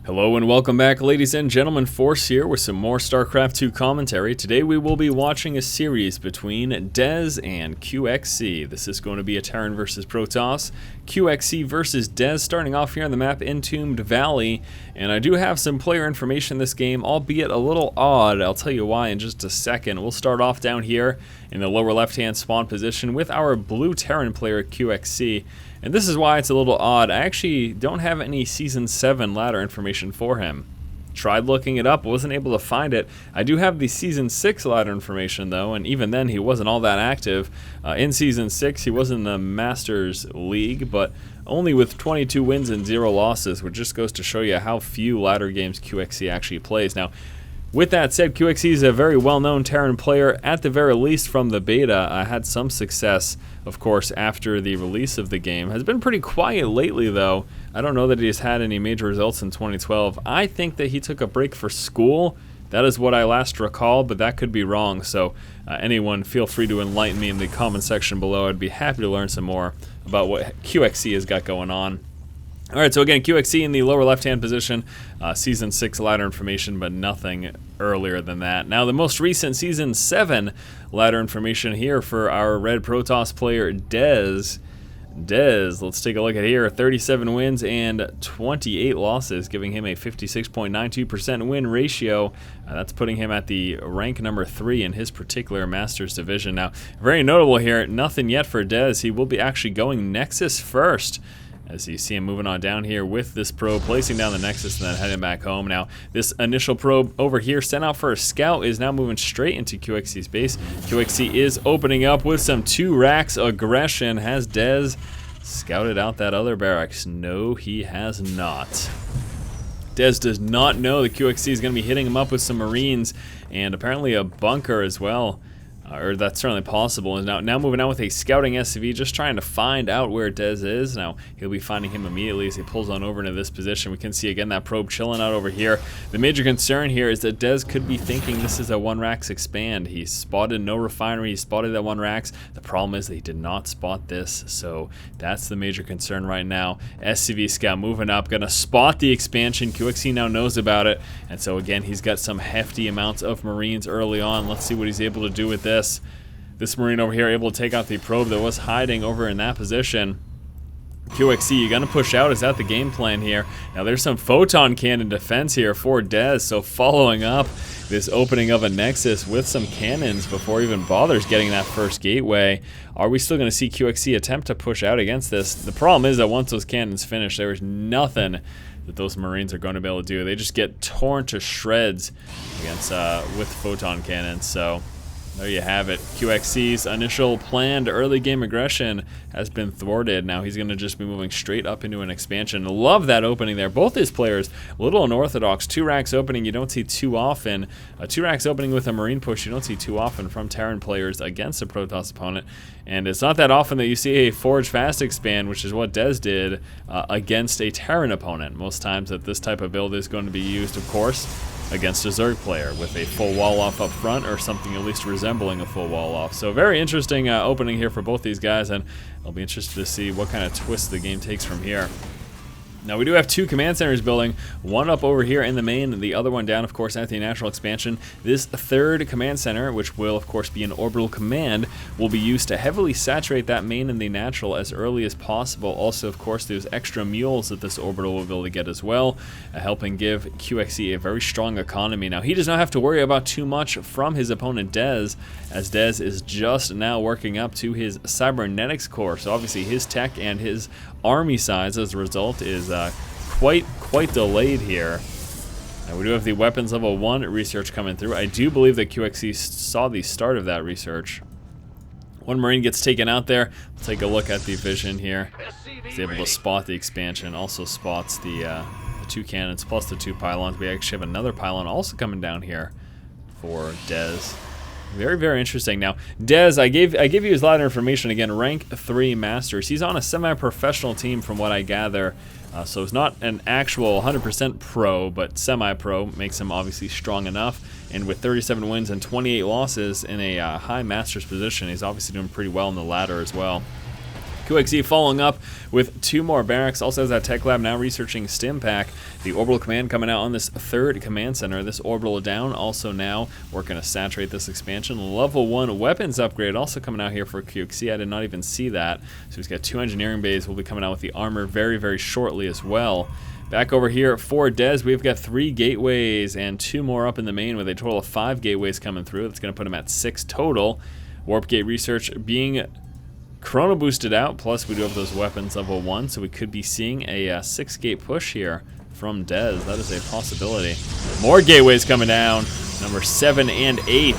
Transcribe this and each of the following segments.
Hello and welcome back, ladies and gentlemen. Force here with some more StarCraft 2 commentary. Today we will be watching a series between Dez and QXC. This is going to be a Terran versus Protoss. QXC versus Dez, starting off here on the map Entombed Valley. And I do have some player information in this game, albeit a little odd. I'll tell you why in just a second. We'll start off down here in the lower left-hand spawn position with our blue Terran player QXC. And this is why it's a little odd. I actually don't have any Season 7 ladder information for him. Tried looking it up, wasn't able to find it. I do have the Season 6 ladder information though, and even then he wasn't all that active. In Season 6 he was in the Masters League, but only with 22 wins and 0 losses, which just goes to show you how few ladder games QXC actually plays. Now, with that said, QXC is a very well-known Terran player, at the very least from the beta. I had some success, of course, after the release of the game. Has been pretty quiet lately, though. I don't know that he's had any major results in 2012. I think that he took a break for school. That is what I last recall, but that could be wrong. So anyone, feel free to enlighten me in the comment section below. I'd be happy to learn some more about what QXC has got going on. Alright, so again, QXC in the lower left-hand position, Season 6 ladder information, but nothing earlier than that. Now, the most recent Season 7 ladder information here for our red Protoss player, Dez. Dez, let's take a look at here, 37 wins and 28 losses, giving him a 56.92% win ratio. That's putting him at the rank number 3 in his particular Masters division. Now, very notable here, nothing yet for Dez. He will be actually going Nexus first, as you see him moving on down here with this probe, placing down the Nexus and then heading back home. Now, this initial probe over here sent out for a scout is now moving straight into QXC's base. QXC is opening up with some 2 racks aggression. Has Dez scouted out that other barracks? No, he has not. Dez does not know that QXC is going to be hitting him up with some Marines and apparently a bunker as well. Or that's certainly possible. And now moving on with a scouting SCV, just trying to find out where Dez is. Now, he'll be finding him immediately as he pulls on over into this position. We can see again that probe chilling out over here. The major concern here is that Dez could be thinking this is a 1-racks expand. He spotted no refinery, he spotted that 1-racks. The problem is that he did not spot this, so that's the major concern right now. SCV scout moving up, gonna spot the expansion. QXC now knows about it, and so again, he's got some hefty amounts of Marines early on. Let's see what he's able to do with this. This Marine over here able to take out the probe that was hiding over in that position. QXC, you're gonna push out. Is that the game plan here? Now there's some photon cannon defense here for Dez, so following up this opening of a Nexus with some cannons before he even bothers getting that first gateway. Are we still gonna see QXC attempt to push out against this? The problem is that once those cannons finish, there is nothing that those Marines are going to be able to do. They just get torn to shreds against with photon cannons. So there you have it. QXC's initial planned early game aggression has been thwarted. Now he's going to just be moving straight up into an expansion. Love that opening there. Both his players, a little unorthodox. 2 racks opening you don't see too often. 2 racks opening with a Marine push you don't see too often from Terran players against a Protoss opponent. And it's not that often that you see a Forge Fast expand, which is what Dez did against a Terran opponent. Most times that this type of build is going to be used, of course, against a Zerg player with a full wall off up front or something at least resembling a full wall off. So very interesting opening here for both these guys, and I'll be interested to see what kind of twist the game takes from here. Now we do have 2 command centers building, one up over here in the main and the other one down, of course, at the natural expansion. This 3rd command center, which will of course be an orbital command, will be used to heavily saturate that main and the natural as early as possible. Also, of course, there's extra mules that this orbital will be able to get as well, helping give QXC a very strong economy. Now he does not have to worry about too much from his opponent Dez, as Dez is just now working up to his cybernetics core. So obviously his tech and his army size as a result is quite delayed here. Now we do have the weapons level 1 research coming through. I do believe that QXC saw the start of that research. 1 Marine gets taken out there. Let's take a look at the vision here. He's able to spot the expansion, also spots the 2 cannons plus the 2 pylons. We actually have another pylon also coming down here for Dez. Very, very interesting. Now, Dez, I gave you his ladder information again. Rank 3 Masters. He's on a semi-professional team, from what I gather. So it's not an actual 100% pro, but semi-pro makes him obviously strong enough. And with 37 wins and 28 losses in a high Masters position, he's obviously doing pretty well in the ladder as well. QXE following up with 2 more barracks. Also has that tech lab now researching Stim Pack. The orbital command coming out on this 3rd command center. This orbital down also now working to saturate this expansion. Level 1 weapons upgrade also coming out here for QXE. I did not even see that. So he's got 2 engineering bays. We'll be coming out with the armor very, very shortly as well. Back over here for Dez, we've got 3 gateways and 2 more up in the main with a total of 5 gateways coming through. That's going to put him at 6 total. Warp gate research being chrono boosted out, plus we do have those weapons level 1, so we could be seeing a 6-gate push here from Dez. That is a possibility. More gateways coming down, number 7 and 8.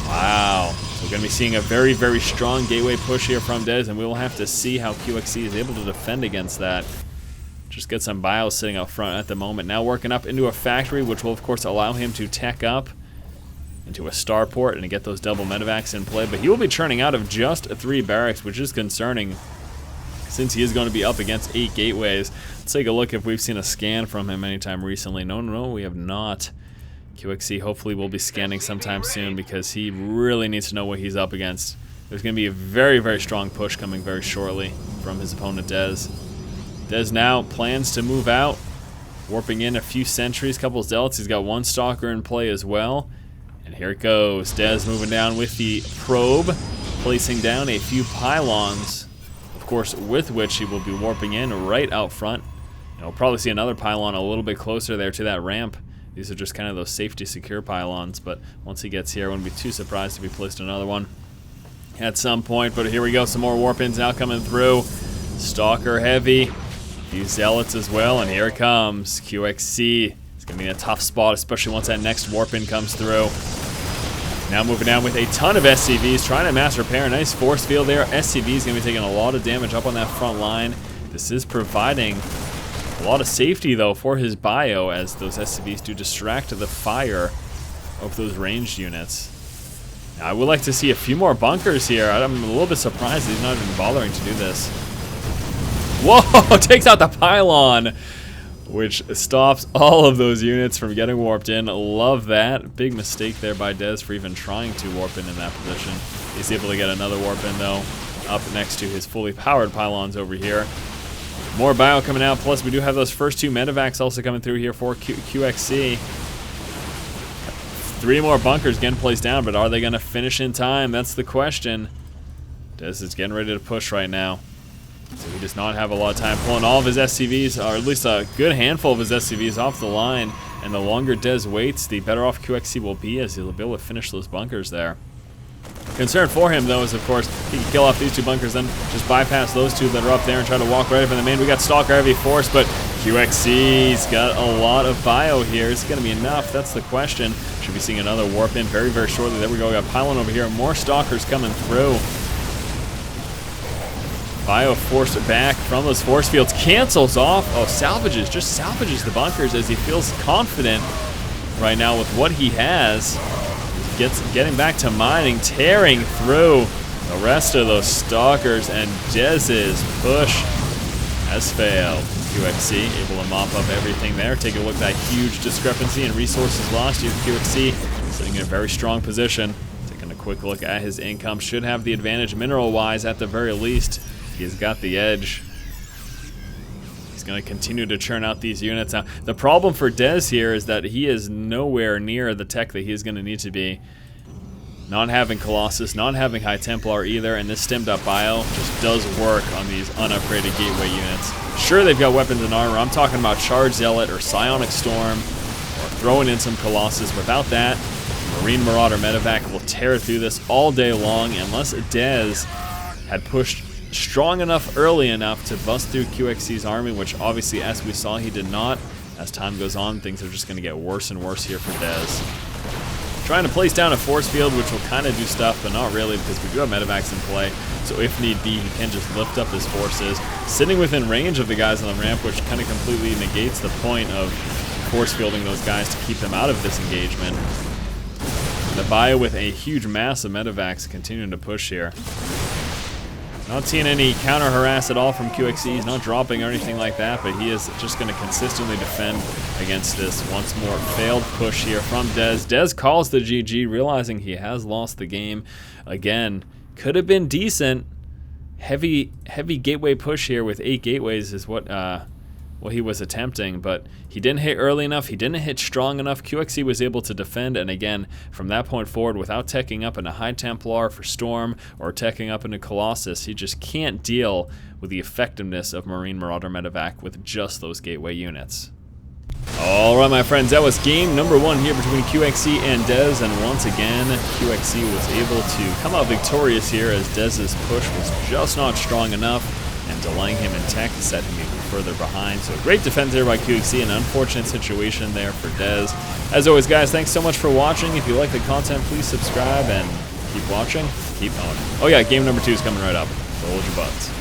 Wow. So we're going to be seeing a very, very strong gateway push here from Dez, and we will have to see how QXE is able to defend against that. Just get some bios sitting up front at the moment. Now working up into a factory, which will of course allow him to tech up into a starport and to get those double medevacs in play. But he will be churning out of just 3 barracks, which is concerning since he is going to be up against 8 gateways. Let's take a look if we've seen a scan from him anytime recently. No, we have not. QXE hopefully will be scanning sometime soon because he really needs to know what he's up against. There's going to be a very, very strong push coming very shortly from his opponent Dez. Dez now plans to move out, warping in a few sentries, couple of zealots. He's got 1 stalker in play as well. And here it goes. Dez moving down with the probe, placing down a few pylons, of course, with which he will be warping in right out front. And we'll probably see another pylon a little bit closer there to that ramp. These are just kind of those safety secure pylons, but once he gets here, I wouldn't be too surprised if he placed another one at some point. But here we go, some more warp-ins now coming through. Stalker heavy, a few zealots as well, and here it comes. QXC. Gonna be in a tough spot, especially once that next warp-in comes through. Now moving down with a ton of SCVs, trying to mass repair. Nice force field there. SCV's gonna be taking a lot of damage up on that front line. This is providing a lot of safety though for his bio, as those SCVs do distract the fire of those ranged units. Now I would like to see a few more bunkers here. I'm a little bit surprised he's not even bothering to do this. Whoa! Takes out the pylon, which stops all of those units from getting warped in. Love that. Big mistake there by Dez for even trying to warp in that position. He's able to get another warp in though, up next to his fully powered pylons over here. More bio coming out, plus we do have those first 2 medevacs also coming through here for QXC. 3 more bunkers getting placed down, but are they going to finish in time? That's the question. Dez is getting ready to push right now. So he does not have a lot of time, pulling all of his SCVs, or at least a good handful of his SCVs off the line. And the longer Dez waits, the better off QXC will be, as he'll be able to finish those bunkers there. Concern for him, though, is of course he can kill off these 2 bunkers, then just bypass those 2 that are up there and try to walk right up in the main. We got Stalker Heavy Force, but QXC's got a lot of bio here. Is it going to be enough? That's the question. Should be seeing another warp in very, very shortly. There we go. We got Pylon over here. More Stalkers coming through. Bio forced back from those force fields, cancels off. Oh, salvages, just salvages the bunkers as he feels confident right now with what he has. Getting back to mining, tearing through the rest of those stalkers, and Dez's push has failed. QXC able to mop up everything there. Take a look at that huge discrepancy in resources lost here. QXC sitting in a very strong position. Taking a quick look at his income, should have the advantage mineral-wise at the very least. He's got the edge. He's going to continue to churn out these units. Now, the problem for Dez here is that he is nowhere near the tech that he's going to need to be. Not having Colossus, not having High Templar either, and this stemmed up bio just does work on these unupgraded gateway units. Sure, they've got weapons and armor. I'm talking about Charge Zealot or Psionic Storm, or throwing in some Colossus. Without that, Marine Marauder Medevac will tear through this all day long, unless Dez had pushed strong enough early enough to bust through QXC's army, which obviously, as we saw, he did not. As time goes on, things are just going to get worse and worse here for Dez. Trying to place down a force field, which will kind of do stuff, but not really, because we do have medevacs in play. So if need be, he can just lift up his forces. Sitting within range of the guys on the ramp, which kind of completely negates the point of force fielding those guys to keep them out of this engagement. The bio with a huge mass of medevacs continuing to push here. Not seeing any counter harass at all from QXC. He's not dropping or anything like that, but he is just going to consistently defend against this. Once more, failed push here from Dez. Dez calls the GG, realizing he has lost the game. Again, could have been decent, heavy gateway push here with 8 gateways is what he was attempting, but he didn't hit early enough, he didn't hit strong enough. QXC was able to defend, and again, from that point forward, without teching up into High Templar for Storm or teching up into Colossus, he just can't deal with the effectiveness of Marine Marauder Medevac with just those gateway units. Alright my friends, that was game number 1 here between QXC and Dez, and once again, QXC was able to come out victorious here as Dez's push was just not strong enough, and delaying him in tech set him even further behind. So a great defense there by QXC, an unfortunate situation there for Dez. As always guys, thanks so much for watching. If you like the content, please subscribe and keep watching, keep owning. Oh yeah, game number 2 is coming right up, so hold your butts.